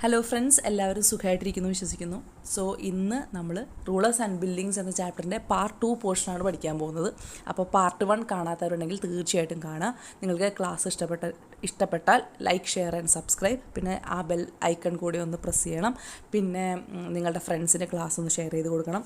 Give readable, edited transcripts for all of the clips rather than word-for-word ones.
Hello friends, എല്ലാവരും സുഖമായിട്ടിരിക്കുന്നു വിശ്വസിക്കുന്നു. സോ ഇന്ന് നമ്മൾ റൂളേഴ്സ് ആൻഡ് ബിൽഡിങ്സ് എന്ന ചാപ്റ്ററിൻ്റെ പാർട്ട് 2 പോർഷനാണ് പഠിക്കാൻ പോകുന്നത്. അപ്പോൾ പാർട്ട് 1 കാണാത്തവരുണ്ടെങ്കിൽ തീർച്ചയായിട്ടും കാണുക. നിങ്ങൾക്ക് ക്ലാസ് ഇഷ്ടപ്പെട്ടാൽ ലൈക്ക്, ഷെയർ ആൻഡ് സബ്സ്ക്രൈബ്. പിന്നെ ആ ബെൽ ഐക്കൺ കൂടി ഒന്ന് പ്രസ് ചെയ്യണം. പിന്നെ നിങ്ങളുടെ ഫ്രണ്ട്സിൻ്റെ ക്ലാസ് ഒന്ന് ഷെയർ ചെയ്ത് കൊടുക്കണം.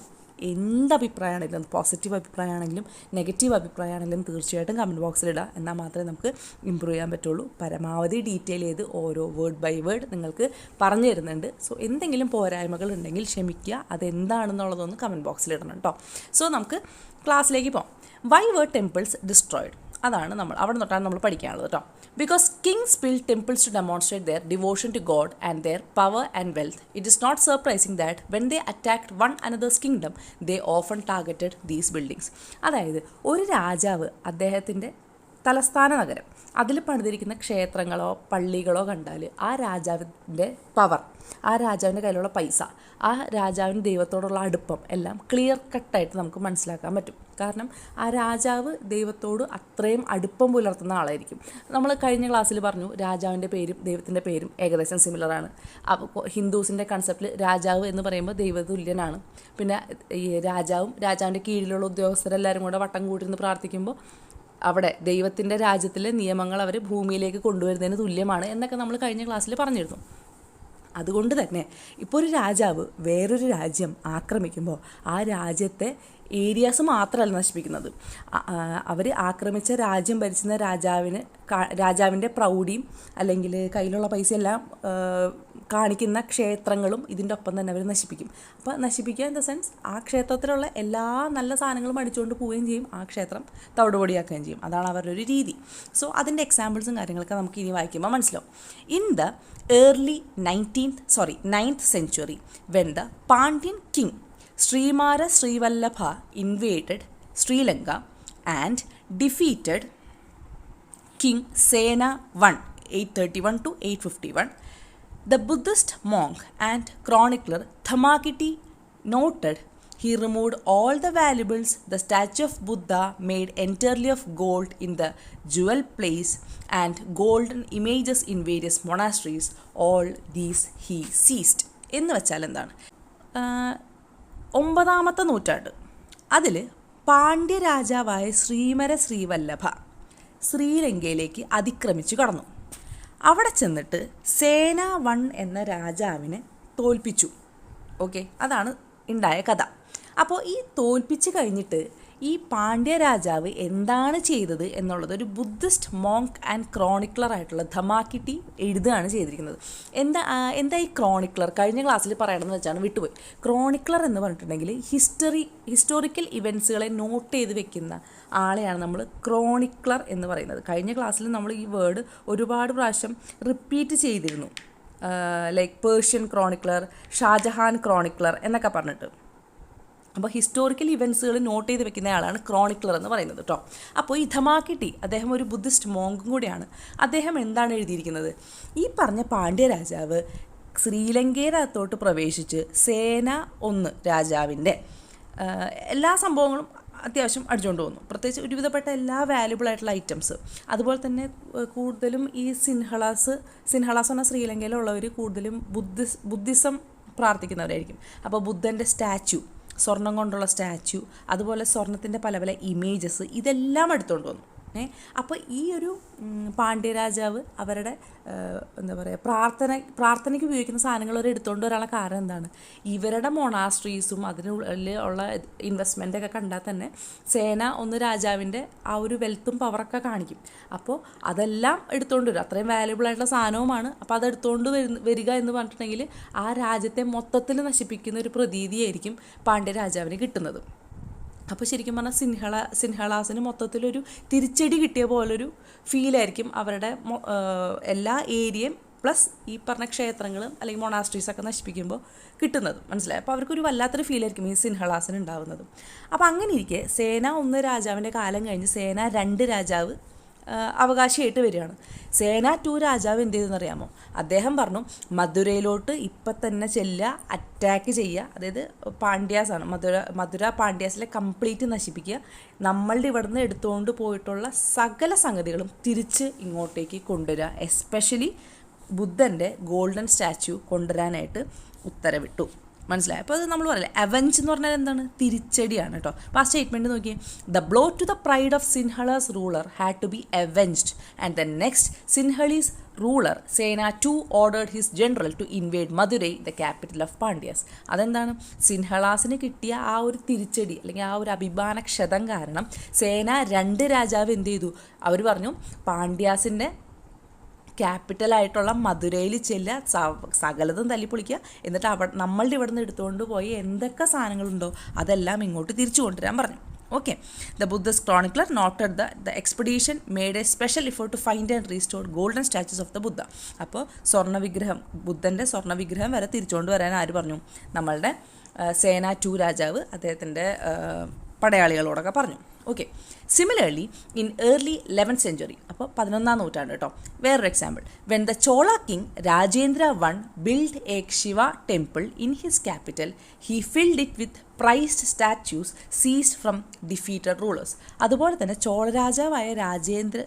എന്ത് അഭിപ്രായമാണെങ്കിലും, പോസിറ്റീവ് അഭിപ്രായമാണെങ്കിലും നെഗറ്റീവ് അഭിപ്രായമാണെങ്കിലും തീർച്ചയായിട്ടും കമൻറ്റ് ബോക്സിലിടുക. എന്നാൽ മാത്രമേ നമുക്ക് ഇമ്പ്രൂവ് ചെയ്യാൻ പറ്റുള്ളൂ. പരമാവധി ഡീറ്റെയിൽ ചെയ്ത് ഓരോ വേർഡ് ബൈ വേർഡ് നിങ്ങൾക്ക് പറഞ്ഞു തരുന്നുണ്ട്. സോ എന്തെങ്കിലും പോരായ്മകൾ ഉണ്ടെങ്കിൽ ക്ഷമിക്കുക. അതെന്താണെന്നുള്ളതൊന്ന് കമൻറ്റ് ബോക്സിലിടണം കേട്ടോ. സോ നമുക്ക് ക്ലാസ്സിലേക്ക് പോകാം. Why were temples destroyed? അതാണ് അവിടെ തൊട്ടാണ് നമ്മൾ പഠിക്കാനുള്ളത് കേട്ടോ. Because kings built temples to demonstrate their devotion to God and their power and wealth, it is not surprising that when they attacked one another's kingdom, they often targeted these buildings. അതായത് ഒരു രാജാവ് അദ്ദേഹത്തിൻ്റെ തലസ്ഥാന നഗരം അതിൽ പണിതിരിക്കുന്ന ക്ഷേത്രങ്ങളോ പള്ളികളോ കണ്ടാൽ ആ രാജാവിൻ്റെ പവർ, ആ രാജാവിൻ്റെ കയ്യിലുള്ള പൈസ, ആ രാജാവിന് ദൈവത്തോടുള്ള അടുപ്പം എല്ലാം ക്ലിയർ കട്ടായിട്ട് നമുക്ക് മനസ്സിലാക്കാൻ പറ്റും. കാരണം ആ രാജാവ് ദൈവത്തോട് അത്രയും അടുപ്പം പുലർത്തുന്ന ആളായിരിക്കും. നമ്മൾ കഴിഞ്ഞ ക്ലാസ്സിൽ പറഞ്ഞു രാജാവിൻ്റെ പേരും ദൈവത്തിൻ്റെ പേരും ഏകദേശം സിമിലറാണ്. അപ്പോൾ ഹിന്ദുസിൻ്റെ കൺസെപ്റ്റിൽ രാജാവ് എന്ന് പറയുമ്പോൾ ദൈവതുല്യനാണ്. പിന്നെ ഈ രാജാവിൻ്റെ കീഴിലുള്ള ഉദ്യോഗസ്ഥരെല്ലാവരും കൂടെ വട്ടം കൂട്ടിരുന്ന് പ്രാർത്ഥിക്കുമ്പോൾ അവിടെ ദൈവത്തിൻ്റെ രാജ്യത്തിലെ നിയമങ്ങൾ അവർ ഭൂമിയിലേക്ക് കൊണ്ടുവരുന്നതിന് തുല്യമാണ് എന്നൊക്കെ നമ്മൾ കഴിഞ്ഞ ക്ലാസ്സിൽ പറഞ്ഞിരുന്നു. അതുകൊണ്ട് തന്നെ ഇപ്പോൾ ഒരു രാജാവ് വേറൊരു രാജ്യം ആക്രമിക്കുമ്പോൾ ആ രാജ്യത്തെ ഏരിയാസ് മാത്രമല്ല നശിപ്പിക്കുന്നത്. അവർ ആക്രമിച്ച രാജ്യം ഭരിച്ചിരുന്ന രാജാവിൻ്റെ പ്രൗഢിയും അല്ലെങ്കിൽ കയ്യിലുള്ള പൈസയെല്ലാം കാണിക്കുന്ന ക്ഷേത്രങ്ങളും ഇതിൻ്റെ ഒപ്പം തന്നെ അവർ നശിപ്പിക്കും. അപ്പോൾ നശിപ്പിക്കുക ഇൻ ദ സെൻസ് ആ ക്ഷേത്രത്തിലുള്ള എല്ലാ നല്ല സാധനങ്ങളും അടിച്ചുകൊണ്ട് പോവുകയും ചെയ്യും, ആ ക്ഷേത്രം തവിടുപൊടിയാക്കുകയും ചെയ്യും. അതാണ് അവരുടെ ഒരു രീതി. സോ അതിൻ്റെ എക്സാമ്പിൾസും കാര്യങ്ങളൊക്കെ നമുക്ക് ഇനി വായിക്കുമ്പോൾ മനസ്സിലാവും. In the early 9th century, when the Pandyan king Srimara Srivallabha invaded Sri Lanka and defeated King Sena I 831 to 851, the Buddhist monk and chronicler Thamakiti noted he removed all the valuables. The statue of Buddha made entirely of gold in the jewel place and golden images in various monasteries. All these he seized. എന്ന് വെച്ചാൽ എന്താണ്? 9ാമത്തെ നൂറ്റാണ്ട് അതിൽ പാണ്ഡ്യ രാജാവായ ശ്രീവല്ലഭ ശ്രീലങ്കയിലേക്ക് അതിക്രമിച്ചു കടന്നു. അവിടെ ചെന്നിട്ട് സേന 1 എന്ന രാജാവിനെ തോൽപ്പിച്ചു. ഓക്കെ, അതാണ് ഉണ്ടായ കഥ. അപ്പോൾ ഈ തോൽപ്പിച്ച് കഴിഞ്ഞിട്ട് ഈ പാണ്ഡ്യ രാജാവ് എന്താണ് ചെയ്തത് എന്നുള്ളത് ഒരു ബുദ്ധിസ്റ്റ് മോങ്ക് ആൻഡ് ക്രോണിക്ലർ ആയിട്ടുള്ള ധമാക്കിട്ടി എഴുതുകയാണ് ചെയ്തിരിക്കുന്നത്. എന്താ ഈ ക്രോണിക്ലർ? കഴിഞ്ഞ ക്ലാസ്സിൽ പറയണമെന്ന് വെച്ചാണ് വിട്ടുപോയി. ക്രോണിക്ലർ എന്ന് പറഞ്ഞിട്ടുണ്ടെങ്കിൽ ഹിസ്റ്റോറിക്കൽ ഇവൻറ്റ്സുകളെ നോട്ട് ചെയ്ത് വെക്കുന്ന ആളെയാണ് നമ്മൾ ക്രോണിക്ലർ എന്ന് പറയുന്നത്. കഴിഞ്ഞ ക്ലാസ്സിൽ നമ്മൾ ഈ വേർഡ് ഒരുപാട് പ്രാവശ്യം റിപ്പീറ്റ് ചെയ്തിരുന്നു. ലൈക്ക് പേർഷ്യൻ ക്രോണിക്ലർ, ഷാജഹാൻ ക്രോണിക്ലർ എന്നൊക്കെ പറഞ്ഞിട്ട്. അപ്പോൾ ഹിസ്റ്റോറിക്കൽ ഇവൻറ്റ്സുകൾ നോട്ട് ചെയ്ത് വെക്കുന്ന ആളാണ് ക്രോണിക്ലർ എന്ന് പറയുന്നത് കേട്ടോ. അപ്പോൾ ഈ ധമാക്കിട്ടി അദ്ദേഹം ഒരു ബുദ്ധിസ്റ്റ് മോങ്കും കൂടിയാണ്. അദ്ദേഹം എന്താണ് എഴുതിയിരിക്കുന്നത്? ഈ പറഞ്ഞ പാണ്ഡ്യ രാജാവ് ശ്രീലങ്കയിലകത്തോട്ട് പ്രവേശിച്ച് സേന 1 രാജാവിൻ്റെ എല്ലാ സംഭവങ്ങളും അത്യാവശ്യം അടിച്ചുകൊണ്ട് പോകുന്നു. പ്രത്യേകിച്ച് ഒരുവിധപ്പെട്ട എല്ലാ വാല്യുബിൾ ആയിട്ടുള്ള ഐറ്റംസ്. അതുപോലെ തന്നെ കൂടുതലും ഈ സിൻഹളാസ് എന്ന ശ്രീലങ്കയിലുള്ളവർ കൂടുതലും ബുദ്ധിസം പ്രാർത്ഥിക്കുന്നവരായിരിക്കും. അപ്പോൾ ബുദ്ധൻ്റെ സ്റ്റാച്യു, സ്വർണം കൊണ്ടുള്ള സ്റ്റാച്യു, അതുപോലെ സ്വർണത്തിൻ്റെ പല പല ഇമേജസ് ഇതെല്ലാം എടുത്തുകൊണ്ട് വന്നു. അപ്പോൾ ഈ ഒരു പാണ്ഡ്യ രാജാവ് അവരുടെ എന്താ പറയുക പ്രാർത്ഥനയ്ക്ക് ഉപയോഗിക്കുന്ന സാധനങ്ങൾ അവർ എടുത്തുകൊണ്ട് വരാനുള്ള കാരണം എന്താണ്? ഇവരുടെ മൊണാസ്ട്രീസും അതിനുള്ള ഇൻവെസ്റ്റ്മെൻറ്റൊക്കെ കണ്ടാൽ തന്നെ സേന 1 രാജാവിൻ്റെ ആ ഒരു വെൽത്തും പവറൊക്കെ കാണിക്കും. അപ്പോൾ അതെല്ലാം എടുത്തുകൊണ്ട് വരും. അത്രയും വാല്യുബിൾ ആയിട്ടുള്ള സാധനവുമാണ്. അപ്പോൾ അതെടുത്തുകൊണ്ട് വരിക എന്ന് പറഞ്ഞിട്ടുണ്ടെങ്കിൽ ആ രാജ്യത്തെ മൊത്തത്തിൽ നശിപ്പിക്കുന്ന ഒരു പ്രതീതിയായിരിക്കും പാണ്ഡ്യ രാജാവിന് കിട്ടുന്നത്. അപ്പോൾ ശരിക്കും പറഞ്ഞാൽ സിൻഹളാസിന് മൊത്തത്തിലൊരു തിരിച്ചടി കിട്ടിയ പോലൊരു ഫീലായിരിക്കും അവരുടെ എല്ലാ ഏരിയയും പ്ലസ് ഈ പറഞ്ഞ ക്ഷേത്രങ്ങളും അല്ലെങ്കിൽ മൊണാസ്ട്രീസൊക്കെ നശിപ്പിക്കുമ്പോൾ കിട്ടുന്നത്. മനസ്സിലായി? അപ്പോൾ അവർക്കൊരു വല്ലാത്തൊരു ഫീലായിരിക്കും ഈ സിൻഹളാസിന് ഉണ്ടാകുന്നത്. അപ്പോൾ അങ്ങനെ ഇരിക്കെ സേന 1 രാജാവിൻ്റെ കാലം കഴിഞ്ഞ് സേന 2 രാജാവ് അവകാശിയായിട്ട് വരികയാണ്. സേന 2 രാജാവ് എന്ത് ചെയ്തെന്നറിയാമോ? അദ്ദേഹം പറഞ്ഞു മധുരയിലോട്ട് ഇപ്പം തന്നെ ചെല്ലുക, അറ്റാക്ക് ചെയ്യുക. അതായത് പാണ്ഡ്യാസാണ്, മധുര പാണ്ഡ്യാസിലെ കംപ്ലീറ്റ് നശിപ്പിക്കുക. നമ്മളുടെ ഇവിടുന്ന് എടുത്തുകൊണ്ട് പോയിട്ടുള്ള സകല സംഗതികളും തിരിച്ച് ഇങ്ങോട്ടേക്ക് കൊണ്ടുവരിക. എസ്പെഷ്യലി ബുദ്ധൻ്റെ ഗോൾഡൻ സ്റ്റാച്യു കൊണ്ടുവരാനായിട്ട് ഉത്തരവിട്ടു. മനസ്സിലായി? അപ്പോൾ അത് നമ്മൾ പറയില്ലേ, അവെഞ്ച് എന്ന് പറഞ്ഞാൽ എന്താണ്? തിരിച്ചടിയാണ് കേട്ടോ. അപ്പോൾ ആ സ്റ്റേറ്റ്മെൻറ്റ് നോക്കിയേ, the blow to the pride of Sinhalas ruler had to be avenged and the next Sinhalese ruler Sena two ordered his general to invade Madurai the capital of Pandyas. അതെന്താണ്? സിൻഹളാസിന് കിട്ടിയ ആ ഒരു തിരിച്ചടി അല്ലെങ്കിൽ ആ ഒരു അഭിമാനക്ഷതം കാരണം സേന 2 രാജാവ് എന്ത് ചെയ്തു? അവർ പറഞ്ഞു പാണ്ഡ്യാസിൻ്റെ ക്യാപിറ്റലായിട്ടുള്ള മധുരയിൽ സകലതും തല്ലിപ്പൊളിക്കുക, എന്നിട്ട് നമ്മളുടെ ഇവിടെ നിന്ന് എടുത്തുകൊണ്ട് പോയി എന്തൊക്കെ സാധനങ്ങളുണ്ടോ അതെല്ലാം ഇങ്ങോട്ട് തിരിച്ചു കൊണ്ടുവരാൻ പറഞ്ഞു. Okay. The Buddhist chronicler noted the expedition made a special effort to find and restore golden statues of the Buddha. അപ്പോൾ ബുദ്ധൻ്റെ സ്വർണ്ണവിഗ്രഹം വരെ തിരിച്ചുകൊണ്ട് വരാൻ ആര് പറഞ്ഞു? നമ്മളുടെ സേന 2 രാജാവ് അദ്ദേഹത്തിൻ്റെ പടയാളികളോടൊക്കെ പറഞ്ഞു. Okay. Similarly in early 11th century, അപ്പോൾ 11ാം നൂറ്റാണ്ട് കേട്ടോ, വേറൊരു example. When the Chola king Rajendra one build A Shiva temple in his capital, he filled it with priced statues ceased from defeated rulers. അതുപോലെ തന്നെ ചോളരാജാവായ രാജേന്ദ്ര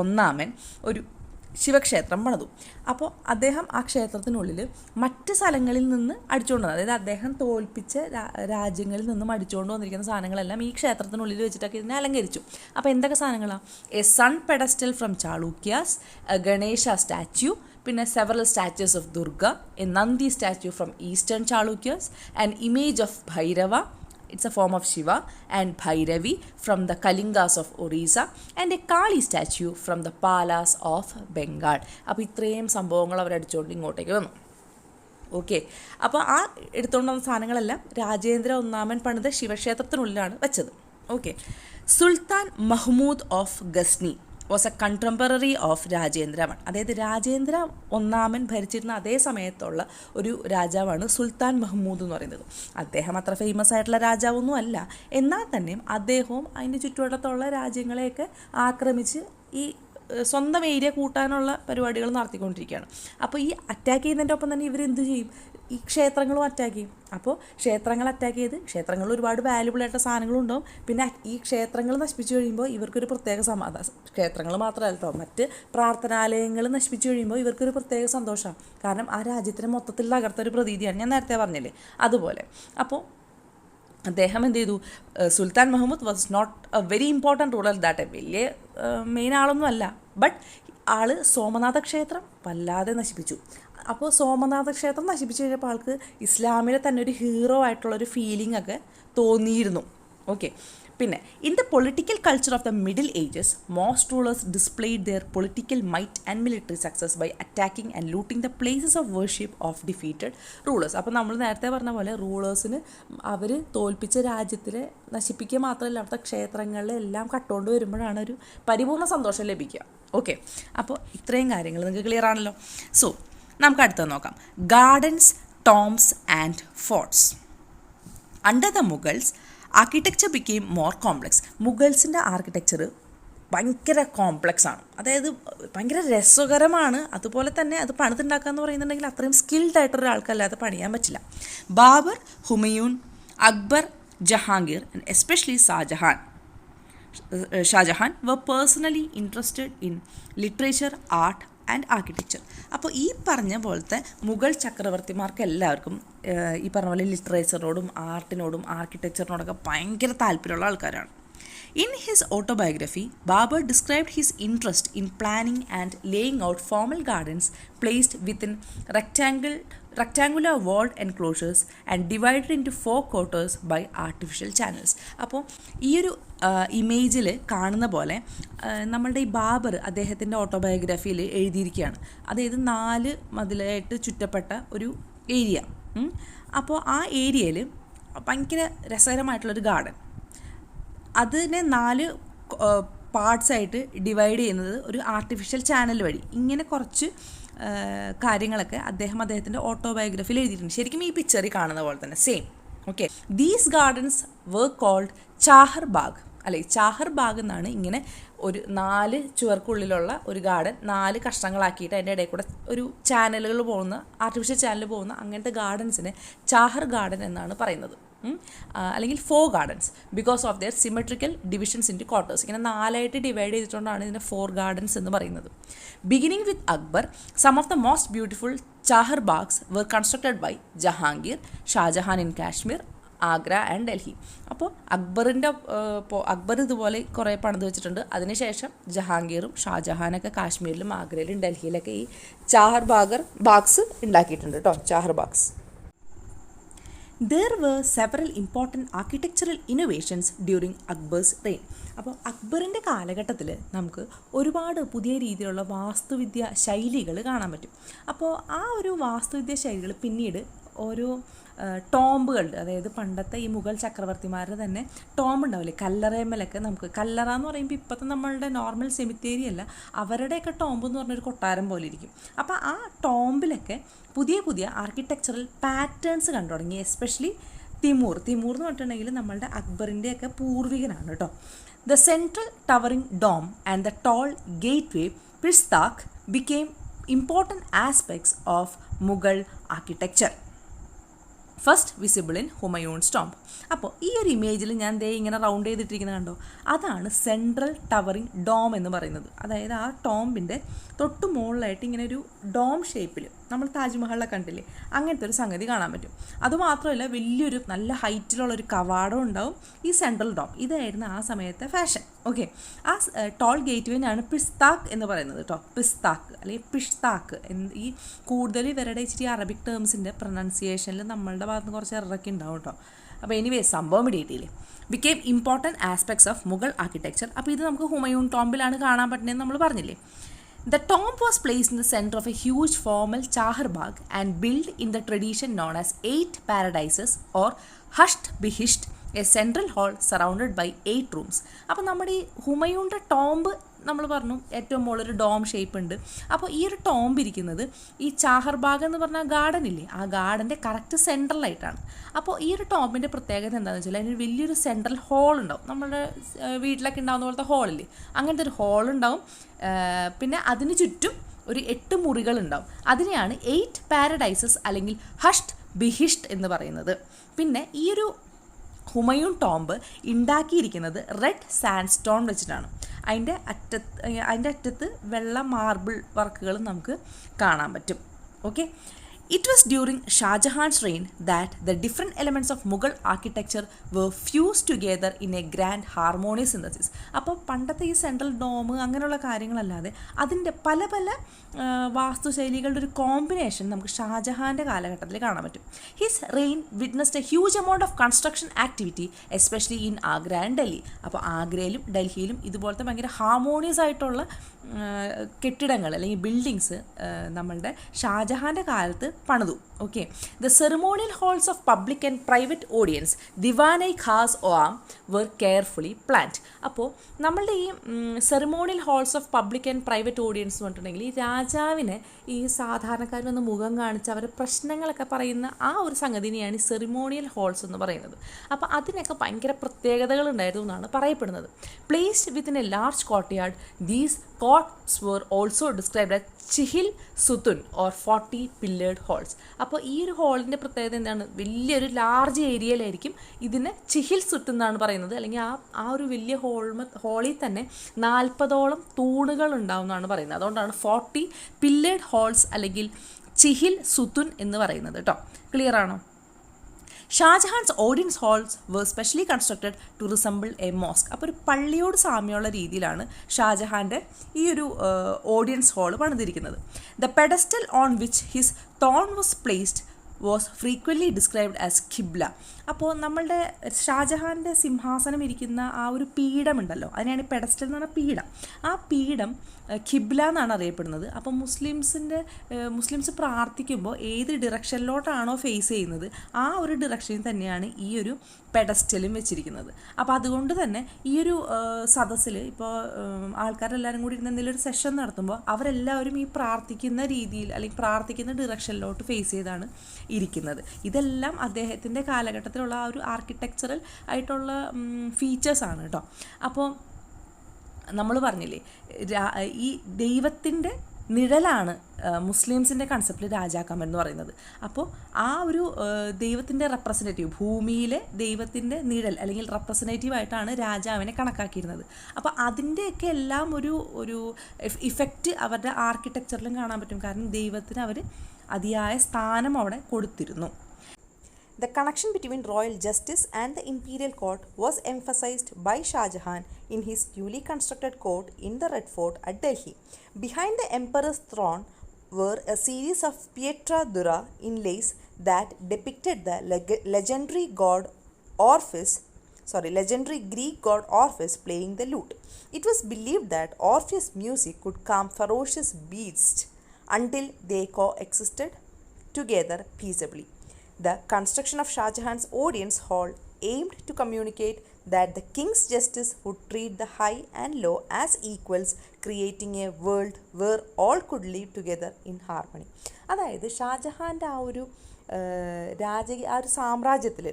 ഒന്നാമൻ ഒരു ശിവക്ഷേത്രം പണിതു. അപ്പോൾ അദ്ദേഹം ആ ക്ഷേത്രത്തിനുള്ളിൽ മറ്റ് സ്ഥലങ്ങളിൽ നിന്ന് അടിച്ചുകൊണ്ട് വന്നത്, അതായത് അദ്ദേഹം തോൽപ്പിച്ച രാജ്യങ്ങളിൽ നിന്നും അടിച്ചുകൊണ്ട് വന്നിരിക്കുന്ന സാധനങ്ങളെല്ലാം ഈ ക്ഷേത്രത്തിനുള്ളിൽ വെച്ചിട്ടൊക്കെ ഇതിനെ അലങ്കരിച്ചു. അപ്പോൾ എന്തൊക്കെ സാധനങ്ങളാണ്? A sun pedestal from Chalukyas, a Ganesha statue, പിന്നെ several statues of Durga, a Nandi statue from eastern Chalukyas, an image of Bhairava, it's a form of Shiva, and Bhairavi from the Kalingas of Orissa, and a Kali statue from the Palas of Bengal. അപ്പോൾ ഇത്രയും സംഭവങ്ങൾ അവർ അടിച്ചുകൊണ്ട് ഇങ്ങോട്ടേക്ക് വന്നു. Okay. അപ്പോൾ ആ എടുത്തുകൊണ്ട് വന്ന സാധനങ്ങളെല്ലാം രാജേന്ദ്ര ഒന്നാമൻ പണിത ശിവക്ഷേത്രത്തിനുള്ളിലാണ് വെച്ചത്. Okay. Sultan Mahmud of Ghazni was a contemporary of Rajendra one. അതായത് രാജേന്ദ്ര ഒന്നാമൻ ഭരിച്ചിരുന്ന അതേ സമയത്തുള്ള ഒരു രാജാവാണ് സുൽത്താൻ മഹ്മൂദ് എന്ന് പറയുന്നത്. അദ്ദേഹം അത്ര ഫേമസ് ആയിട്ടുള്ള രാജാവൊന്നും അല്ല, എന്നാൽ തന്നെയും അദ്ദേഹവും അതിൻ്റെ ചുറ്റുവട്ടത്തുള്ള രാജ്യങ്ങളെയൊക്കെ ആക്രമിച്ച് ഈ സ്വന്തം ഏരിയ കൂട്ടാനുള്ള പരിപാടികൾ നടത്തിക്കൊണ്ടിരിക്കുകയാണ്. അപ്പോൾ ഈ അറ്റാക്ക് ചെയ്യുന്നതിൻ്റെ ഒപ്പം തന്നെ ഇവരെന്ത് ചെയ്യും? ഈ ക്ഷേത്രങ്ങളും അറ്റാക്ക് ചെയ്യും. അപ്പോൾ ക്ഷേത്രങ്ങൾ അറ്റാക്ക് ചെയ്ത് ക്ഷേത്രങ്ങളിൽ ഒരുപാട് വാല്യുബിൾ ആയിട്ടുള്ള സാധനങ്ങളുണ്ടാവും. പിന്നെ ഈ ക്ഷേത്രങ്ങൾ നശിപ്പിച്ചു കഴിയുമ്പോൾ ഇവർക്കൊരു പ്രത്യേക സമാധാനം. ക്ഷേത്രങ്ങൾ മാത്രമല്ല കേട്ടോ, മറ്റ് പ്രാർത്ഥനാലയങ്ങൾ നശിപ്പിച്ചു കഴിയുമ്പോൾ ഇവർക്കൊരു പ്രത്യേക സന്തോഷമാണ്. കാരണം ആ രാജ്യത്തിന് മൊത്തത്തിൽ തകർത്തൊരു പ്രതീതിയാണ്, ഞാൻ നേരത്തെ പറഞ്ഞില്ലേ അതുപോലെ. അപ്പോൾ അദ്ദേഹം എന്ത് ചെയ്തു? Sultan Mahmud was not a very important ruler that, വലിയ മെയിൻ ആളൊന്നും അല്ല, ബട്ട് ആൾ സോമനാഥ ക്ഷേത്രം വല്ലാതെ നശിപ്പിച്ചു. അപ്പോൾ സോമനാഥ ക്ഷേത്രം നശിപ്പിച്ചു കഴിഞ്ഞപ്പോൾ ആൾക്ക് ഇസ്ലാമിലെ തന്നെ ഒരു ഹീറോ ആയിട്ടുള്ളൊരു ഫീലിംഗ് ഒക്കെ തോന്നിയിരുന്നു. ഓക്കെ. പിന്നെ in the political culture of the middle ages, most rulers displayed their political might and military success by attacking and looting the places of worship of defeated rulers. അപ്പോൾ നമ്മൾ നേരത്തെ പറഞ്ഞ പോലെ റൂളേഴ്സിന് അവർ തോൽപ്പിച്ച രാജ്യത്തിലെ നശിപ്പിക്കുക മാത്രമല്ല, അവിടുത്തെ ക്ഷേത്രങ്ങളിലെല്ലാം കട്ടുകൊണ്ട് വരുമ്പോഴാണ് ഒരു പരിപൂർണ്ണ സന്തോഷം ലഭിക്കുക. ഓക്കെ. അപ്പോൾ ഇത്രയും കാര്യങ്ങൾ നിങ്ങൾക്ക് ക്ലിയർ ആണല്ലോ. സോ നമുക്ക് അടുത്തത് നോക്കാം. Gardens, tombs and forts. Under the Mughals architecture became more complex. മുഗൾസിൻ്റെ ആർക്കിടെക്ചർ ഭയങ്കര കോംപ്ലക്സ് ആണ്, അതായത് ഭയങ്കര രസകരമാണ്. അതുപോലെ തന്നെ അത് പണിതുണ്ടാക്കുക എന്ന് പറയുന്നുണ്ടെങ്കിൽ അത്രയും സ്കിൽഡ് ആയിട്ടൊരാൾക്കല്ലാതെ പണിയാൻ പറ്റില്ല. Babur, Humayun, Akbar, Jahangir and especially Shah Jahan were personally interested in literature, art and architecture. അപ്പോൾ ഈ പറഞ്ഞ പോലത്തെ മുഗൾ ചക്രവർത്തിമാർക്ക് എല്ലാവർക്കും ഈ പറഞ്ഞ പോലെ ലിറ്ററേച്ചറിനോടും ആർട്ടിനോടും ആർക്കിടെക്ചറിനോടൊക്കെ ഭയങ്കര താല്പര്യമുള്ള ആൾക്കാരാണ്. In his autobiography, Babur described his interest in planning and laying out formal gardens placed within rectangular walled enclosures and divided into 4 quarters by artificial channels. അപ്പോൾ ഈ ഒരു ഇമേജിൽ കാണുന്ന പോലെ നമ്മളുടെ ഈ ബാബർ അദ്ദേഹത്തിൻ്റെ ഓട്ടോബയോഗ്രഫിയിൽ എഴുതിയിരിക്കുകയാണ്. അതായത് 4 മതിലായിട്ട് ചുറ്റപ്പെട്ട ഒരു ഏരിയ. അപ്പോൾ ആ ഏരിയയിൽ ഭയങ്കര രസകരമായിട്ടുള്ളൊരു ഗാർഡൻ, അതിനെ 4 പാർട്സായിട്ട് ഡിവൈഡ് ചെയ്യുന്നത് ഒരു ആർട്ടിഫിഷ്യൽ ചാനൽ വഴി. ഇങ്ങനെ കുറച്ച് കാര്യങ്ങളൊക്കെ അദ്ദേഹത്തിൻ്റെ ഓട്ടോബയോഗ്രഫിയിൽ എഴുതിയിട്ടുണ്ട്. ശരിക്കും ഈ പിക്ചറിൽ കാണുന്ന പോലെ തന്നെ same. Okay. These gardens were called char bagh, അല്ലെ ചാഹർ ബാഗ് എന്നാണ്. ഇങ്ങനെ ഒരു 4 ചുവർക്കുള്ളിലുള്ള ഒരു ഗാർഡൻ 4 കഷ്ണങ്ങളാക്കിയിട്ട് അതിൻ്റെ ഇടയിൽ കൂടെ ഒരു ചാനലുകൾ പോകുന്ന, ആർട്ടിഫിഷ്യൽ ചാനൽ പോകുന്ന അങ്ങനത്തെ ഗാർഡൻസിനെ ചാഹർ ഗാർഡൻ എന്നാണ് പറയുന്നത്. അല്ലെങ്കിൽ 4 gardens because of their symmetrical divisions into quarters. ഇങ്ങനെ 4 ഡിവൈഡ് ചെയ്തിട്ടുകൊണ്ടാണ് ഇതിൻ്റെ 4 ഗാർഡൻസ് എന്ന് പറയുന്നത്. Beginning with Akbar, some of the most beautiful char baghs were constructed by Jahangir, Shah Jahan in Kashmir, Agra and Delhi. അപ്പോൾ അക്ബർ ഇതുപോലെ കുറേ പണിത് വെച്ചിട്ടുണ്ട്. അതിനുശേഷം ജഹാംഗീറും ഷാജഹാനൊക്കെ കാശ്മീരിലും ആഗ്രയിലും ഡൽഹിയിലൊക്കെ ഈ ചാഹർ ബാഗ്സ് ഉണ്ടാക്കിയിട്ടുണ്ട് കേട്ടോ, Chahar bags. There were several important architectural innovations during Akbar's reign. അപ്പോൾ അക്ബറിൻ്റെ കാലഘട്ടത്തിൽ നമുക്ക് ഒരുപാട് പുതിയ രീതിയിലുള്ള വാസ്തുവിദ്യ ശൈലികൾ കാണാൻ പറ്റും. അപ്പോൾ ആ ഒരു വാസ്തുവിദ്യ ശൈലികൾ പിന്നീട് ഓരോ ടോംബുകളുടെ, അതായത് പണ്ടത്തെ ഈ മുഗൾ ചക്രവർത്തിമാരുടെ തന്നെ ടോംബ് ഉണ്ടാവില്ലേ, കല്ലറേമ്മലൊക്കെ നമുക്ക് കല്ലറ എന്ന് പറയുമ്പോൾ ഇപ്പോഴത്തെ നമ്മളുടെ നോർമൽ സെമിത്തേരി അല്ല, അവരുടെയൊക്കെ ടോംബ് എന്ന് പറഞ്ഞൊരു കൊട്ടാരം പോലെ ഇരിക്കും. അപ്പോൾ ആ ടോംബിലൊക്കെ പുതിയ പുതിയ ആർക്കിടെക്ചറൽ പാറ്റേൺസ് കണ്ടു തുടങ്ങി. എസ്പെഷ്യലി തിമൂർ എന്ന് പറഞ്ഞിട്ടുണ്ടെങ്കിൽ നമ്മളുടെ അക്ബറിൻ്റെയൊക്കെ പൂർവികനാണ് കേട്ടോ. The central towering dome and the tall gateway pishtaq became important aspects of Mughal architecture, first visible in Humayun's tomb. അപ്പോൾ ഈ ഒരു ഇമേജിൽ ഞാൻ ഇങ്ങനെ റൗണ്ട് ചെയ്തിട്ടിരിക്കുന്നത് കണ്ടോ, അതാണ് സെൻട്രൽ ടവറിംഗ് ഡോം എന്ന് പറയുന്നത്. അതായത് ആ ടോംബിൻ്റെ തൊട്ട് മുകളിലായിട്ട് ഇങ്ങനെ ഒരു ഡോം ഷേപ്പിൽ നമ്മൾ താജ്മഹലിലൊക്കെ കണ്ടില്ലേ, അങ്ങനത്തെ ഒരു സംഗതി കാണാൻ പറ്റും. അതുമാത്രമല്ല വലിയൊരു നല്ല ഹൈറ്റിലുള്ളൊരു കവാടം ഉണ്ടാവും ഈ സെൻട്രൽ ഡോം. ഇതായിരുന്നു ആ സമയത്തെ ഫാഷൻ. ഓക്കെ, ആ ടോൾ ഗേറ്റ് വേനാണ് പിസ്താക്ക് എന്ന് പറയുന്നത് കേട്ടോ. പിസ്താക്ക് അല്ലെങ്കിൽ പിഷ്താക്ക്. ഈ കൂടുതൽ ഇവരുടെ ഇച്ചിരി അറബിക് ടേംസിൻ്റെ പ്രൊനൗൺസിയേഷനിൽ നമ്മളുടെ ഭാഗത്ത് കുറച്ച് ഇറക്കി ഉണ്ടാവും കേട്ടോ. അപ്പോൾ എനിവേ സംഭവം ഇടിയിട്ടില്ലേ, became important aspects of Mughal architecture. അപ്പോൾ ഇത് നമുക്ക് ഹുമയൂൺ ടോംബിലാണ് കാണാൻ പറ്റുന്നതെന്ന് നമ്മൾ പറഞ്ഞില്ലേ. The tomb was placed in the center of a huge formal chahar bagh and built in the tradition known as 8 paradises or hushed bihisht, a central hall surrounded by 8 rooms. അപ്പോൾ നമ്മുടെ ഈ ഹുമയൂണിൻ്റെ ടോംബ് നമ്മൾ പറഞ്ഞു ഏറ്റവും മുകളിലൊരു dome shape ഉണ്ട്. അപ്പോൾ ഈ ഒരു ടോംബ് ഇരിക്കുന്നത് ഈ ചാഹർ ബാഗ് എന്ന് പറഞ്ഞ ഗാർഡൻ ഇല്ലേ, ആ ഗാർഡൻ്റെ കറക്റ്റ് സെൻട്രലായിട്ടാണ്. അപ്പോൾ ഈ ഒരു ടോംബിൻ്റെ പ്രത്യേകത എന്താണെന്ന് വെച്ചാൽ അതിന് വലിയൊരു സെൻട്രൽ ഹോൾ ഉണ്ടാവും. നമ്മുടെ വീട്ടിലൊക്കെ ഉണ്ടാകുന്ന പോലത്തെ ഹോളില്ലേ, അങ്ങനത്തെ ഒരു ഹോൾ ഉണ്ടാവും. പിന്നെ അതിന് ചുറ്റും ഒരു 8 മുറികളുണ്ടാവും. അതിനെയാണ് 8 പാരഡൈസസ് അല്ലെങ്കിൽ ഹഷ്ഡ് ബിഹിഷ്ട് എന്ന് പറയുന്നത്. പിന്നെ ഈ ഒരു ഹുമയൂൺ ടോംബ് ഉണ്ടാക്കിയിരിക്കുന്നത് റെഡ് സാൻഡ് സ്റ്റോൺ വെച്ചിട്ടാണ്. അതിൻ്റെ അറ്റത്ത് വെള്ള മാർബിൾ വർക്കുകൾ നമുക്ക് കാണാൻ പറ്റും. Okay, It was during Shahjahan's reign that the different elements of Mughal architecture were fused together in a grand harmonious synthesis. അപ്പോൾ പണ്ടത്തെ ഈ സെൻട്രൽ ഡോം അങ്ങനെയുള്ള കാര്യങ്ങളല്ലാതെ അതിൻ്റെ പല പല വാസ്തുശൈലികളുടെ ഒരു കോമ്പിനേഷൻ നമുക്ക് ഷാജഹാൻ്റെ കാലഘട്ടത്തിൽ കാണാൻ പറ്റും. His rain witnessed A huge amount of construction activity especially in Agra and Delhi. അപ്പോൾ ആഗ്രയിലും ഡൽഹിയിലും ഇതുപോലത്തെ ഭയങ്കര ഹാർമോണിയസ് ആയിട്ടുള്ള കെട്ടിടങ്ങൾ അല്ലെങ്കിൽ ബിൽഡിങ്സ് നമ്മളുടെ ഷാജഹാൻ്റെ കാലത്ത് പണിതു. Okay, the ceremonial halls of public and private audience Diwan-i Khas Am were carefully planned. അപ്പോൾ നമ്മളുടെ ഈ ceremonial halls of public and private audience എന്ന് പറഞ്ഞിട്ടുണ്ടെങ്കിൽ ഈ രാജാവിനെ ഈ സാധാരണക്കാരനൊന്ന് മുഖം കാണിച്ച് അവരുടെ പ്രശ്നങ്ങളൊക്കെ പറയുന്ന ആ ഒരു സംഗതിനെയാണ് ഈ സെറിമോണിയൽ ഹാൾസ് എന്ന് പറയുന്നത്. അപ്പോൾ അതിനൊക്കെ ഭയങ്കര പ്രത്യേകതകൾ ഉണ്ടായിരുന്നു എന്നാണ് പറയപ്പെടുന്നത്. Placed within a large courtyard, these courts were also described as chihil sutun or 40 pillared halls. അപ്പോൾ ഈ ഒരു ഹോളിൻ്റെ പ്രത്യേകത എന്താണ്, വലിയൊരു ലാർജ് ഏരിയയിലായിരിക്കും ഇതിന് ചിഹിൽ സുത്ത് എന്നാണ് പറയുന്നത്. അല്ലെങ്കിൽ ആ ഒരു വലിയ ഹോളിൽ തന്നെ 40ഓളം തൂണുകൾ ഉണ്ടാവും എന്നാണ് പറയുന്നത്. അതുകൊണ്ടാണ് 40 പില്ലേർഡ് ഹോൾസ് അല്ലെങ്കിൽ ചിഹിൽ സുതുൻ എന്ന് പറയുന്നത് കേട്ടോ. ക്ലിയർ ആണോ? Shahjahan's audience halls were specially constructed to resemble a mosque. അപ്പോൾ ഒരു പള്ളിയോട് സാമ്യമുള്ള രീതിയിലാണ് ഷാജഹാൻ്റെ ഈ ഒരു ഓഡിയൻസ് ഹാൾ പണിതിരിക്കുന്നത്. The pedestal on which his throne was placed was frequently described as qibla. അപ്പോൾ നമ്മളുടെ ഷാജഹാൻ്റെ സിംഹാസനം ഇരിക്കുന്ന ആ ഒരു പീഠമുണ്ടല്ലോ, അതിനെയാണ് പെഡസ്റ്റൽ എന്ന് പറഞ്ഞാൽ പീഠം. ആ പീഠം ഖിബ്ല എന്നാണ് അറിയപ്പെടുന്നത്. അപ്പോൾ മുസ്ലിംസ് പ്രാർത്ഥിക്കുമ്പോൾ ഏത് ഡിറക്ഷനിലോട്ടാണോ ഫേസ് ചെയ്യുന്നത് ആ ഒരു ഡിറക്ഷനിൽ തന്നെയാണ് ഈ ഒരു പെഡസ്റ്റലും വെച്ചിരിക്കുന്നത്. അപ്പോൾ അതുകൊണ്ട് തന്നെ ഈ ഒരു സദസ്സിൽ ഇപ്പോൾ ആൾക്കാരെല്ലാവരും കൂടി ഇരുന്ന് എന്തെങ്കിലും ഒരു സെഷൻ നടത്തുമ്പോൾ അവരെല്ലാവരും ഈ പ്രാർത്ഥിക്കുന്ന രീതിയിൽ അല്ലെങ്കിൽ പ്രാർത്ഥിക്കുന്ന ഡിറക്ഷനിലോട്ട് ഫേസ് ചെയ്താണ് ഇരിക്കുന്നത്. ഇതെല്ലാം അദ്ദേഹത്തിൻ്റെ കാലഘട്ടത്തിലുള്ള ആ ഒരു ആർക്കിടെക്ചറൽ ആയിട്ടുള്ള ഫീച്ചേഴ്സാണ് കേട്ടോ. അപ്പോൾ നമ്മൾ പറഞ്ഞില്ലേ ഈ ദൈവത്തിൻ്റെ നിഴലാണ് മുസ്ലിംസിൻ്റെ കൺസെപ്റ്റിൽ രാജാക്കന്മാർ എന്ന് പറയുന്നത്. അപ്പോൾ ആ ഒരു ദൈവത്തിൻ്റെ റെപ്രസെൻറ്റേറ്റീവ്, ഭൂമിയിലെ ദൈവത്തിൻ്റെ നിഴൽ അല്ലെങ്കിൽ റെപ്രസെൻറ്റേറ്റീവ് ആയിട്ടാണ് രാജാവിനെ കണക്കാക്കിയിരുന്നത്. അപ്പോൾ അതിൻ്റെയൊക്കെ എല്ലാം ഒരു ഇഫക്റ്റ് അവരുടെ ആർക്കിടെക്ചറിലും കാണാൻ പറ്റും. കാരണം ദൈവത്തിന് അവർ അതിയായ സ്ഥാനം അവിടെ കൊടുത്തിരുന്നു. The connection between royal justice and the imperial court was emphasized by Shah Jahan in his newly constructed court in the Red Fort at Delhi. Behind the emperor's throne were a series of pietra dura inlays that depicted the legendary Greek god Orpheus playing the lute. It was believed that Orpheus' music could calm ferocious beasts until they coexisted together peaceably. The construction of Shah Jahan's audience hall aimed to communicate that the king's justice would treat the high and low as equals, creating a world where all could live together in harmony. അതായത് ഷാജഹാൻ്റെ ആ ഒരു സാമ്രാജ്യത്തിൽ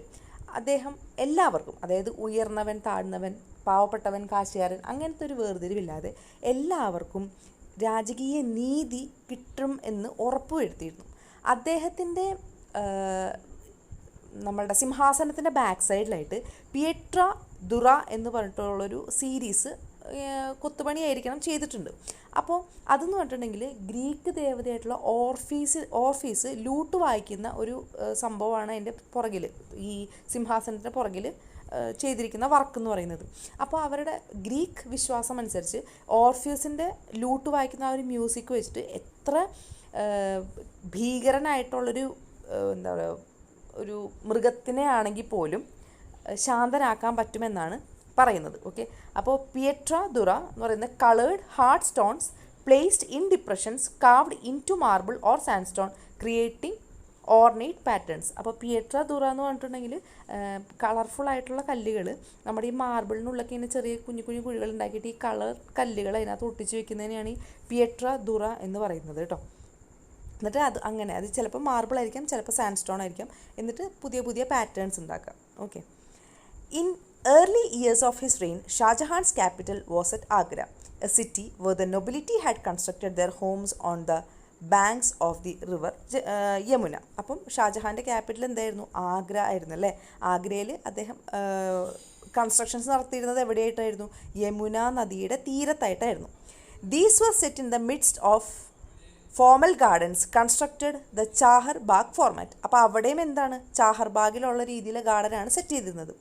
അദ്ദേഹം എല്ലാവർക്കും, അതായത് ഉയർന്നവൻ താഴ്ന്നവൻ പാവപ്പെട്ടവൻ കാശുകാരൻ അങ്ങനത്തെ ഒരു വേർതിരിവില്ലാതെ എല്ലാവർക്കും രാജകീയ നീതി കിട്ടും എന്ന് ഉറപ്പുവരുത്തിയിരുന്നു. അദ്ദേഹത്തിൻ്റെ നമ്മളുടെ സിംഹാസനത്തിൻ്റെ ബാക്ക് സൈഡിലായിട്ട് പിയട്ര ദുറ എന്ന് പറഞ്ഞിട്ടുള്ളൊരു സീരീസ് കൊത്തുപണിയായിരിക്കണം ചെയ്തിട്ടുണ്ട്. അപ്പോൾ അതെന്ന് പറഞ്ഞിട്ടുണ്ടെങ്കിൽ ഗ്രീക്ക് ദേവതയായിട്ടുള്ള ഓർഫീസ് ലൂട്ട് വായിക്കുന്ന ഒരു സംഭവമാണ് അതിൻ്റെ പുറകിൽ, ഈ സിംഹാസനത്തിൻ്റെ പുറകിൽ ചെയ്തിരിക്കുന്ന വർക്ക് എന്ന് പറയുന്നത്. അപ്പോൾ അവരുടെ ഗ്രീക്ക് വിശ്വാസം അനുസരിച്ച് ഓർഫീസിൻ്റെ ലൂട്ട് വായിക്കുന്ന ആ ഒരു മ്യൂസിക് വെച്ചിട്ട് എത്ര ഭീകരനായിട്ടുള്ളൊരു എന്താ പറയുക, ഒരു മൃഗത്തിനെ ആണെങ്കിൽ പോലും ശാന്തനാക്കാൻ പറ്റുമെന്നാണ് പറയുന്നത്. ഓക്കെ, അപ്പോൾ പിയട്ര ദുറ എന്ന് പറയുന്ന coloured hard stones placed in depressions carved into marble or sandstone creating ornate patterns. അപ്പോൾ പിയട്ര ദുറ എന്ന് പറഞ്ഞിട്ടുണ്ടെങ്കിൽ കളർഫുൾ ആയിട്ടുള്ള കല്ലുകൾ നമ്മുടെ ഈ മാർബിളിനുള്ളൊക്കെ ഇങ്ങനെ ചെറിയ കുഞ്ഞു കുഞ്ഞു കുഴികൾ ഉണ്ടാക്കിയിട്ട് ഈ കളർ കല്ലുകൾ അതിനകത്ത് ഒട്ടിച്ച് വെക്കുന്നതിനെയാണ് ഈ പിയട്ര ദുറ എന്ന് പറയുന്നത് കേട്ടോ. എന്നിട്ട് അത് ചിലപ്പോൾ മാർബിൾ ആയിരിക്കാം, ചിലപ്പോൾ സാൻഡ് സ്റ്റോൺ ആയിരിക്കാം. എന്നിട്ട് പുതിയ പുതിയ പാറ്റേൺസ് ഉണ്ടാക്കാം. Okay, in early years of his reign, Shah Jahan's capital was at Agra, a city where the nobility had constructed their homes on the banks of the river Yamuna. അപ്പം ഷാജഹാൻ്റെ capital എന്തായിരുന്നു? ആഗ്ര ആയിരുന്നു അല്ലേ. ആഗ്രയിൽ അദ്ദേഹം constructions നടത്തിയിരുന്നത് എവിടെയായിട്ടായിരുന്നു? യമുന നദിയുടെ തീരത്തായിട്ടായിരുന്നു. These were set in the midst of formal gardens constructed the char bagh format. അപ്പോൾ അവിടെയും എന്താണ്? ചാഹർ ബാഗിലുള്ള രീതിയിലെ ഗാർഡനാണ് സെറ്റ് ചെയ്തിരുന്നത്.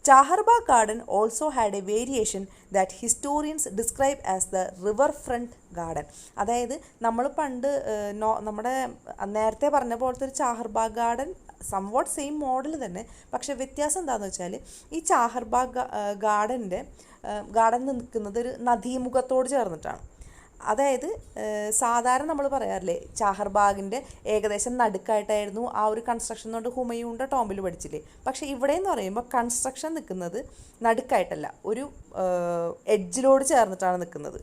Char bagh garden also had a variation that historians describe as the river front garden. അതായത് നമ്മൾ പണ്ട് നമ്മുടെ നേരത്തെ പറഞ്ഞ പോലത്തെ ഒരു char bagh garden somewhat same model തന്നെ, പക്ഷേ വ്യത്യാസം എന്താണെന്ന് വെച്ചാൽ ഈ ചാഹർ ബാഗ് ഗാർഡൻ നിൽക്കുന്നത് ഒരു നദീമുഖത്തോട് ചേർന്നിട്ടാണ്. അതായത് സാധാരണ നമ്മൾ പറയാറില്ലേ ചാഹർബാഗിൻ്റെ ഏകദേശം നടുക്കായിട്ടായിരുന്നു ആ ഒരു കൺസ്ട്രക്ഷൻ കൊണ്ട് ഹുമയൂണിൻ്റെ ടോംബിൽ പഠിച്ചില്ലേ. പക്ഷേ ഇവിടെ എന്ന് പറയുമ്പോൾ കൺസ്ട്രക്ഷൻ നിൽക്കുന്നത് നടുക്കായിട്ടല്ല, ഒരു എഡ്ജിലോട് ചേർന്നിട്ടാണ് നിൽക്കുന്നത്.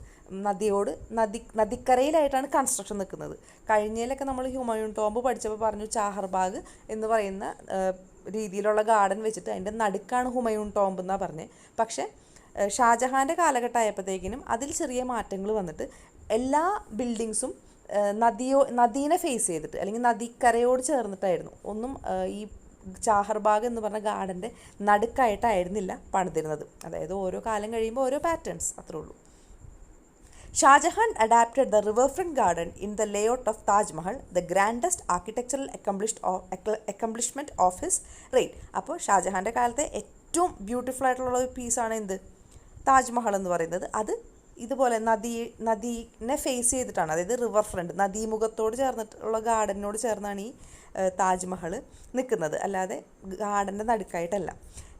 നദിക്കരയിലായിട്ടാണ് കൺസ്ട്രക്ഷൻ നിൽക്കുന്നത്. കഴിഞ്ഞതിലൊക്കെ നമ്മൾ ഹുമയൂൺ ടോംബ് പഠിച്ചപ്പോൾ പറഞ്ഞു ചാഹർബാഗ് എന്ന് പറയുന്ന രീതിയിലുള്ള ഗാർഡൻ വെച്ചിട്ട് അതിൻ്റെ നടുക്കാണ് ഹുമയൂൺ ടോംബ് എന്നാണ് പറഞ്ഞത്. പക്ഷേ ഷാജഹാൻ്റെ കാലഘട്ടമായപ്പോഴത്തേക്കിനും അതിൽ ചെറിയ മാറ്റങ്ങൾ വന്നിട്ട് എല്ലാ ബിൽഡിങ്സും നദീനെ ഫേസ് ചെയ്തിട്ട് അല്ലെങ്കിൽ നദിക്കരയോട് ചേർന്നിട്ടായിരുന്നു. ഒന്നും ഈ ചാഹർബാഗ് എന്ന് പറഞ്ഞ ഗാർഡൻ്റെ നടുക്കായിട്ടായിരുന്നില്ല പണിതിരുന്നത്. അതായത് ഓരോ കാലം കഴിയുമ്പോൾ ഓരോ പാറ്റേൺസ്, അത്രേ ഉള്ളൂ. Shah Jahan adapted the riverfront garden in the layout of Taj Mahal, the grandest architectural accomplishment of his reign. അപ്പോൾ ഷാജഹാൻ്റെ കാലത്തെ ഏറ്റവും ബ്യൂട്ടിഫുൾ ആയിട്ടുള്ള ഒരു പീസാണ് എന്ത്? താജ്മഹൽ എന്ന് പറയുന്നത്. അത് ഇതുപോലെ നദീനെ ഫേസ് ചെയ്തിട്ടാണ്, അതായത് റിവർ ഫ്രണ്ട് നദീമുഖത്തോട് ചേർന്നിട്ടുള്ള ഗാർഡനോട് ചേർന്നാണ് ഈ താജ്മഹൽ നിൽക്കുന്നത്, അല്ലാതെ ഗാർഡൻ്റെ നടുക്കായിട്ടല്ല.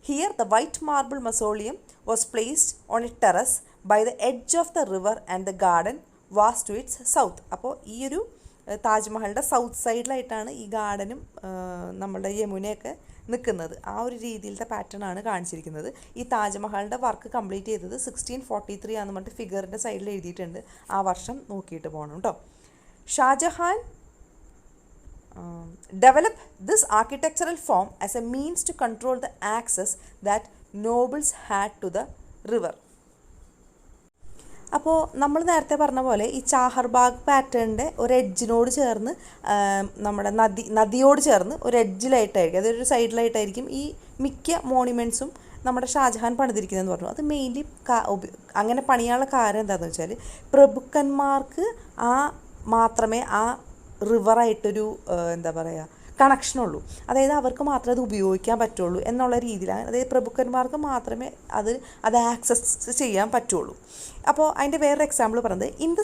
Here the white marble mausoleum was placed on a terrace by the edge of the river and the garden was to its south. അപ്പോൾ ഈ ഒരു താജ്മഹലിൻ്റെ സൗത്ത് സൈഡിലായിട്ടാണ് ഈ ഗാർഡനും നമ്മുടെ യമുനയൊക്കെ നിൽക്കുന്നത്. ആ ഒരു രീതിയിലത്തെ പാറ്റേൺ ആണ് കാണിച്ചിരിക്കുന്നത്. ഈ താജ്മഹലിൻ്റെ വർക്ക് കംപ്ലീറ്റ് ചെയ്തത് 1643 ആണെന്ന് പറഞ്ഞിട്ട് ഫിഗറിൻ്റെ സൈഡിൽ എഴുതിയിട്ടുണ്ട്. ആ വർഷം നോക്കിയിട്ട് പോകണം കേട്ടോ. Shah Jahan develop this architectural form as a means to control the access that nobles had to the river. അപ്പോൾ നമ്മൾ നേരത്തെ പറഞ്ഞ പോലെ ഈ ചാഹർബാഗ് പാറ്റേണിൻ്റെ ഒരു എഡ്ജിനോട് ചേർന്ന് നമ്മുടെ നദിയോട് ചേർന്ന് ഒരു എഡ്ജിലായിട്ടായിരിക്കും, അതൊരു സൈഡിലായിട്ടായിരിക്കും ഈ മിക്ക മോണിമെൻറ്റ്സും നമ്മുടെ ഷാജഹാൻ പണിതിരിക്കുന്നതെന്ന് പറഞ്ഞു. അത് മെയിൻലി അങ്ങനെ പണിയാനുള്ള കാര്യം എന്താണെന്ന് വെച്ചാൽ പ്രഭുക്കന്മാർക്ക് മാത്രമേ ആ റിവറായിട്ടൊരു എന്താ പറയുക കണക്ഷനുള്ളൂ, അതായത് അവർക്ക് മാത്രമേ അത് ഉപയോഗിക്കാൻ പറ്റുള്ളൂ എന്നുള്ള രീതിയിലാണ്. അതായത് പ്രഭുക്കന്മാർക്ക് മാത്രമേ അത് ആക്സസ് ചെയ്യാൻ പറ്റുള്ളൂ. അപ്പോൾ അതിൻ്റെ വേറൊരു എക്സാമ്പിൾ പറയുന്നത്, in the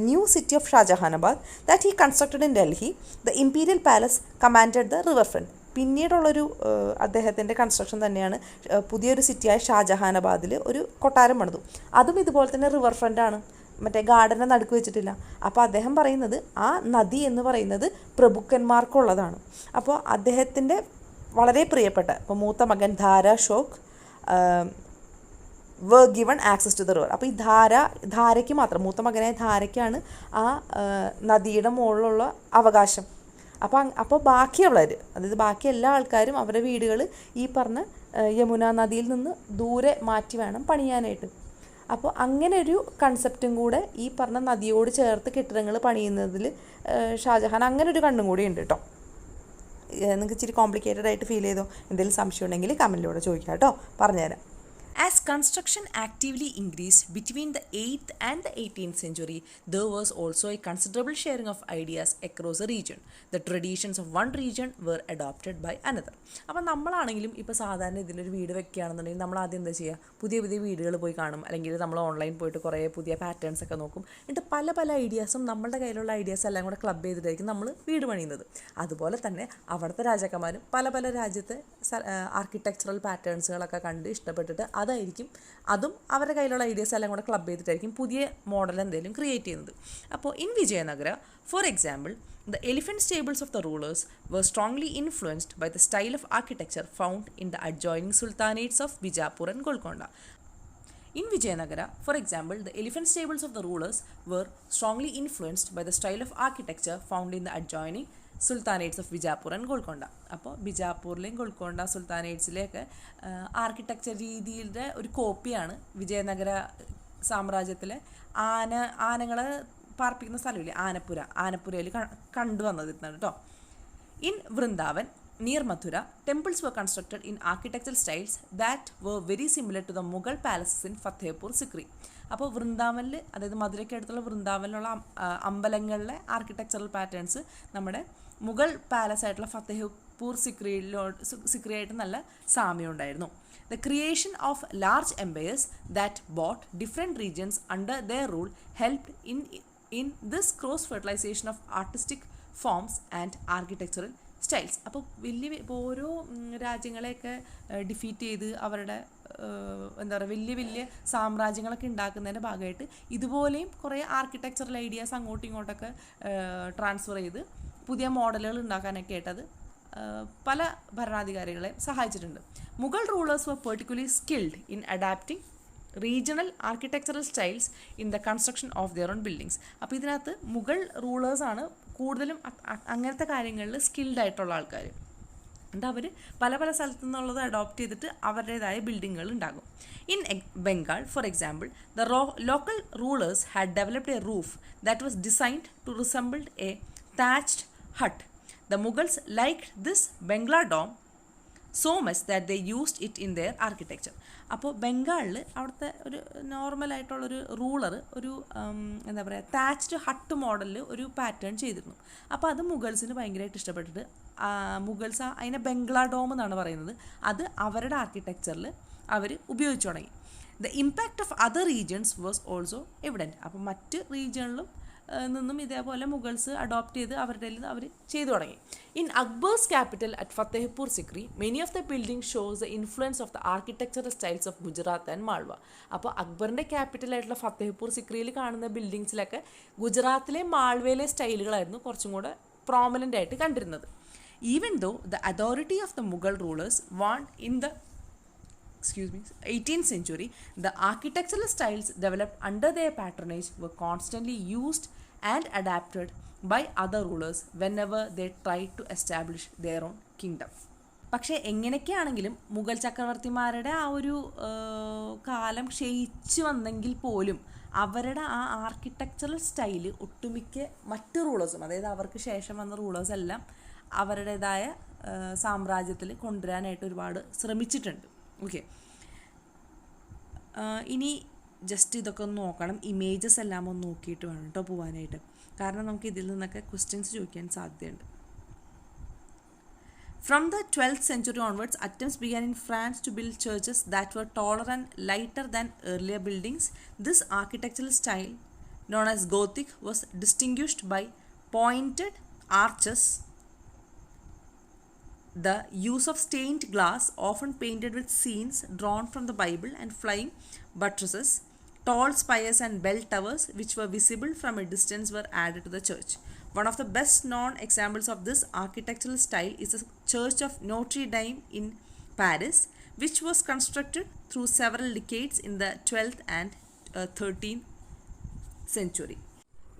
new city of Shahjahanabad that he constructed in Delhi the imperial palace commanded the river front. പിന്നീടുള്ളൊരു അദ്ദേഹത്തിൻ്റെ കൺസ്ട്രക്ഷൻ തന്നെയാണ് പുതിയൊരു സിറ്റിയായ ഷാജഹാനാബാദിൽ ഒരു കൊട്ടാരം പണിതു. അതും ഇതുപോലെ തന്നെ റിവർ ഫ്രണ്ടാണ്, മറ്റേ ഗാർഡനെ നടുക്ക് വെച്ചിട്ടില്ല. അപ്പോൾ അദ്ദേഹം പറയുന്നത് ആ നദി എന്ന് പറയുന്നത് പ്രഭുക്കന്മാർക്കുള്ളതാണ്. അപ്പോൾ അദ്ദേഹത്തിൻ്റെ വളരെ പ്രിയപ്പെട്ട ഇപ്പോൾ മൂത്ത മകൻ Dara Shikoh given access to the river. അപ്പോൾ ഈ ധാരയ്ക്ക് മാത്രം, മൂത്ത മകനായ ധാരയ്ക്കാണ് ആ നദിയുടെ മുകളിലുള്ള അവകാശം. അപ്പോൾ ബാക്കിയുള്ളവർ, അതായത് ബാക്കി എല്ലാ ആൾക്കാരും അവരുടെ വീടുകൾ ഈ പറഞ്ഞ യമുന നദിയിൽ നിന്ന് ദൂരെ മാറ്റി വേണം പണിയാനായിട്ട്. അപ്പോൾ അങ്ങനെ ഒരു കൺസെപ്റ്റും കൂടെ ഈ പറഞ്ഞ നദിയോട് ചേർത്ത് കെട്ടിടങ്ങൾ പണിയുന്നതിൽ ഷാജഹാൻ അങ്ങനെ ഒരു കണ്ണും കൂടി ഉണ്ട് കേട്ടോ. നിങ്ങൾക്ക് ഇച്ചിരി കോംപ്ലിക്കേറ്റഡ് ആയിട്ട് ഫീൽ ചെയ്തോ? എന്തെങ്കിലും സംശയം ഉണ്ടെങ്കിൽ കമൻറ്റിലൂടെ ചോദിക്കാം കേട്ടോ, പറഞ്ഞുതരാം. As construction actively increased between the 8th and the 18th century, there was also a considerable sharing of ideas across the region. The traditions of one region were adopted by another. അപ്പോൾ നമ്മളാണെങ്കിലും ഇപ്പോൾ സാധാരണ ഇതിലൊരു വീട് വെക്കുകയാണെന്നുണ്ടെങ്കിൽ നമ്മൾ ആദ്യം എന്താ ചെയ്യുക, പുതിയ വീടുകൾ പോയി കാണും, അല്ലെങ്കിൽ നമ്മൾ ഓൺലൈൻ പോയിട്ട് കുറേ പുതിയ പാറ്റേൺസ് ഒക്കെ നോക്കും. എന്നിട്ട് പല ഐഡിയാസും നമ്മളുടെ കയ്യിലുള്ള ഐഡിയാസ് എല്ലാം കൂടെ ക്ലബ് ചെയ്തിട്ടായിരിക്കും നമ്മൾ വീട് പണിയുന്നത്. അതുപോലെ തന്നെ അവിടുത്തെ രാജാക്കന്മാരും പല രാജ്യത്തെ ആർക്കിടെക്ചറൽ പാറ്റേൺസുകളൊക്കെ കണ്ട് ഇഷ്ടപ്പെട്ടിട്ട് അതും അവരുടെ കയ്യിലുള്ള ഐഡിയാസ് എല്ലാം കൂടെ ക്ലബ് ചെയ്തിട്ടായിരിക്കും പുതിയ മോഡൽ എന്തെങ്കിലും ക്രിയേറ്റ് ചെയ്യുന്നത്. അപ്പോൾ in Vijayanagara, for example, the elephant stables of the rulers were strongly influenced by the style of architecture found in the adjoining sultanates of Bijapur and Golconda. In Vijayanagara, for example, the elephant stables of the rulers were strongly influenced by the style of architecture found in the adjoining sultanates of Bijapur and Golconda. അപ്പോൾ ബിജാപ്പൂരിലെയും Golconda സുൽത്താനേറ്റ്സിലെയൊക്കെ architecture രീതിയുടെ ഒരു കോപ്പിയാണ് വിജയനഗര സാമ്രാജ്യത്തിലെ ആനകളെ പാർപ്പിക്കുന്ന സ്ഥലമില്ലേ, ആനപ്പുരയിൽ കണ്ടുവന്നിരുന്നത് കേട്ടോ. In Vrindavan near Mathura, temples were constructed in architectural styles that were very similar to the Mughal palaces in Fatehpur Sikri. അപ്പോൾ വൃന്ദാവനിൽ, അതായത് മധുരയ്ക്ക് അടുത്തുള്ള വൃന്ദാവനിലുള്ള അമ്പലങ്ങളിലെ ആർക്കിടെക്ചറൽ പാറ്റേൺസ് നമ്മുടെ മുഗൾ പാലസ് ആയിട്ടുള്ള ഫത്തേഹ്പൂർ സിക്രിയായിട്ട് നല്ല സാമ്യം ഉണ്ടായിരുന്നു. The creation of large empires that bought different regions under their rule helped in this cross-fertilization of artistic forms and architectural styles. അപ്പോൾ ഓരോ രാജ്യങ്ങളെയൊക്കെ ഡിഫീറ്റ് ചെയ്ത് അവരുടെ എന്താ പറയുക വലിയ സാമ്രാജ്യങ്ങളൊക്കെ ഉണ്ടാക്കുന്നതിൻ്റെ ഭാഗമായിട്ട് ഇതുപോലെയും കുറേ ആർക്കിടെക്ചറൽ ഐഡിയാസ് അങ്ങോട്ടും ഇങ്ങോട്ടൊക്കെ ട്രാൻസ്ഫർ ചെയ്ത് പുതിയ മോഡലുകൾ ഉണ്ടാക്കാനൊക്കെ ആയിട്ടത് പല ഭരണാധികാരികളെ സഹായിച്ചിട്ടുണ്ട്. Mughal rulers were particularly skilled in adapting regional architectural styles in the construction of their own buildings. അപ്പോൾ ഇതിനകത്ത് മുഗൾ റൂളേഴ്സാണ് കൂടുതലും അങ്ങനത്തെ കാര്യങ്ങളിൽ സ്കിൽഡ് ആയിട്ടുള്ള ആൾക്കാർ. എന്നിട്ട് അവർ പല സ്ഥലത്തു നിന്നുള്ളത് അഡോപ്റ്റ് ചെയ്തിട്ട് അവരുടേതായ ബിൽഡിങ്ങുകൾ ഉണ്ടാകും. In Bengal, for example, the local rulers had developed a roof that was designed to resembled a thatched hut. The Mughals liked this Bangla dome so much that they used it in their architecture. അപ്പോൾ ബംഗാളിൽ അവിടുത്തെ ഒരു നോർമലായിട്ടുള്ളൊരു ruler ഒരു എന്താ പറയുക thatched hut മോഡലിൽ ഒരു pattern ചെയ്തിരുന്നു. അപ്പോൾ അത് മുഗൾസിന് ഭയങ്കരമായിട്ട് ഇഷ്ടപ്പെട്ടിട്ട് മുഗൾസ് അതിനെ ബംഗ്ലാ ഡോം എന്നാണ് പറയുന്നത്, അത് അവരുടെ ആർക്കിടെക്ചറിൽ അവർ ഉപയോഗിച്ചു തുടങ്ങി. The impact of other regions was also evident. അപ്പോൾ മറ്റ് റീജിയണിലും നിന്നും ഇതേപോലെ മുഗൾസ് അഡോപ്റ്റ് ചെയ്ത് അവരുടെ അവർ ചെയ്തു തുടങ്ങി. In Akbar's capital at Fatehpur Sikri, many of the building shows the influence of the architectural styles of Gujarat and Malwa. അപ്പോൾ അക്ബറിൻ്റെ ക്യാപിറ്റലായിട്ടുള്ള ഫത്തേഹ്പൂർ സിക്രിയിൽ കാണുന്ന ബിൽഡിങ്സിലൊക്കെ ഗുജറാത്തിലെ മാൾവയിലെ സ്റ്റൈലുകളായിരുന്നു കുറച്ചും കൂടെ പ്രോമിനൻ്റ് ആയിട്ട് കണ്ടിരുന്നത്. Even though the authority of the Mughal rulers waned in the 18th century, the architectural styles developed under their patronage were constantly used and adapted by other rulers whenever they tried to establish their own kingdom. പക്ഷേ എങ്ങനെയൊക്കെയാണെങ്കിലും മുഗൾ ചക്രവർത്തിമാരുടെ ആ ഒരു കാലം ക്ഷയിച്ചു വന്നെങ്കിൽ പോലും അവരുടെ ആ architectural style ഒട്ടുമിക്ക മറ്റ് റൂളേഴ്സും, അതായത് അവർക്ക് ശേഷം വന്ന റൂളേഴ്സ് എല്ലാം അവരുടേതായ സാമ്രാജ്യത്തിൽ കൊണ്ടുവരാനായിട്ട് ഒരുപാട് ശ്രമിച്ചിട്ടുണ്ട്. ഓക്കെ, ഇനി ജസ്റ്റ് ഇതൊക്കെ ഒന്ന് നോക്കണം, ഇമേജസ് എല്ലാം ഒന്ന് നോക്കിയിട്ട് വേണം കേട്ടോ പോകാനായിട്ട്, കാരണം നമുക്ക് ഇതിൽ നിന്നൊക്കെ ക്വസ്റ്റ്യൻസ് ചോദിക്കാൻ സാധ്യതയുണ്ട്. From the 12th century onwards, attempts began in France to build churches that were taller and lighter than earlier buildings. This architectural style, known as Gothic, was distinguished by pointed arches, the use of stained glass, often painted with scenes drawn from the Bible, and flying buttresses, tall spires and bell towers, which were visible from a distance, were added to the church. One of the best known examples of this architectural style is the Church of Notre Dame in Paris, which was constructed through several decades in the 12th and 13th century.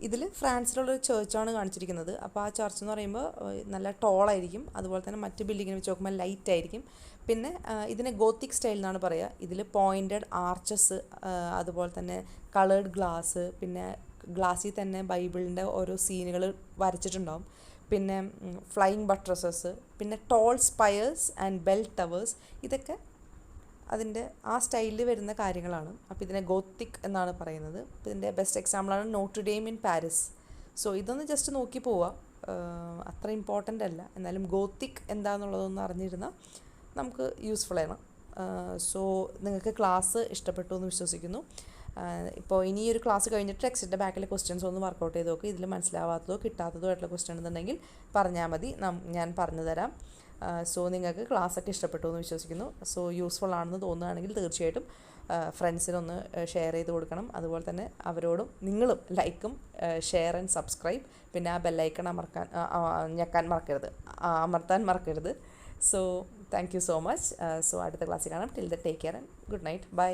ഇതിൽ ഫ്രാൻസിലുള്ളൊരു ചേർച്ചാണ് കാണിച്ചിരിക്കുന്നത്. അപ്പോൾ ആ church എന്ന് പറയുമ്പോൾ നല്ല ടോളായിരിക്കും, അതുപോലെ തന്നെ മറ്റ് ബിൽഡിങ്ങിനെ വെച്ച് നോക്കുമ്പോൾ ലൈറ്റ് ആയിരിക്കും. പിന്നെ ഇതിനെ ഗോത്തിക് സ്റ്റൈൽ എന്നാണ് പറയുക. ഇതിൽ പോയിൻറ്റഡ് ആർച്ചസ്, അതുപോലെ തന്നെ കളേർഡ് ഗ്ലാസ്, പിന്നെ ഗ്ലാസ്സിൽ തന്നെ ബൈബിളിൻ്റെ ഓരോ സീനുകൾ വരച്ചിട്ടുണ്ടാവും, പിന്നെ ഫ്ലൈയിങ് ബട്രസസ്, പിന്നെ ടോൾ സ്പയേഴ്സ് ആൻഡ് ബെൽ ടവേഴ്സ്, ഇതൊക്കെ അതിൻ്റെ ആ സ്റ്റൈലിൽ വരുന്ന കാര്യങ്ങളാണ്. അപ്പോൾ ഇതിനെ ഗോത്തിക് എന്നാണ് പറയുന്നത്. ഇതിൻ്റെ ബെസ്റ്റ് എക്സാമ്പിളാണ് നോട്രി ഡെയിം ഇൻ പാരീസ്. സോ ഇതൊന്ന് ജസ്റ്റ് നോക്കി പോവാം, അത്ര ഇമ്പോർട്ടൻ്റ് അല്ല, എന്നാലും ഗോത്തിക് എന്താണെന്നുള്ളതൊന്ന് അറിഞ്ഞിരുന്നാൽ നമുക്ക് യൂസ്ഫുള്ളാണ്. സോ നിങ്ങൾക്ക് ക്ലാസ് ഇഷ്ടപ്പെട്ടു എന്ന് വിശ്വസിക്കുന്നു. ഇപ്പോൾ ഇനി ഒരു ക്ലാസ് കഴിഞ്ഞിട്ട് ടെക്സ്റ്റിൻ്റെ ബാക്കിലെ ക്വസ്റ്റ്യൻസ് ഒന്ന് വർക്കൗട്ട് ചെയ്ത് നോക്കുക. ഇതിൽ മനസ്സിലാവാത്തതോ കിട്ടാത്തതോ ആയിട്ടുള്ള ക്വസ്റ്റ്യൻ ഉണ്ടെന്നുണ്ടെങ്കിൽ പറഞ്ഞാൽ മതി, ഞാൻ പറഞ്ഞു തരാം. സോ നിങ്ങൾക്ക് ക്ലാസ്സൊക്കെ ഇഷ്ടപ്പെട്ടു എന്ന് വിശ്വസിക്കുന്നു. സോ യൂസ്ഫുൾ ആണെന്ന് തോന്നുകയാണെങ്കിൽ തീർച്ചയായിട്ടും ഫ്രണ്ട്സിനൊന്ന് ഷെയർ ചെയ്ത് കൊടുക്കണം. അതുപോലെ തന്നെ അവരോടും നിങ്ങളും ലൈക്കും ഷെയർ ആൻഡ് സബ്സ്ക്രൈബ്, പിന്നെ ആ ബെല്ലൈക്കൺ അമർത്താൻ മറക്കരുത്. So thank you so much. So അടുത്ത ക്ലാസ്സിൽ കാണാം. Till the take care and good night. By.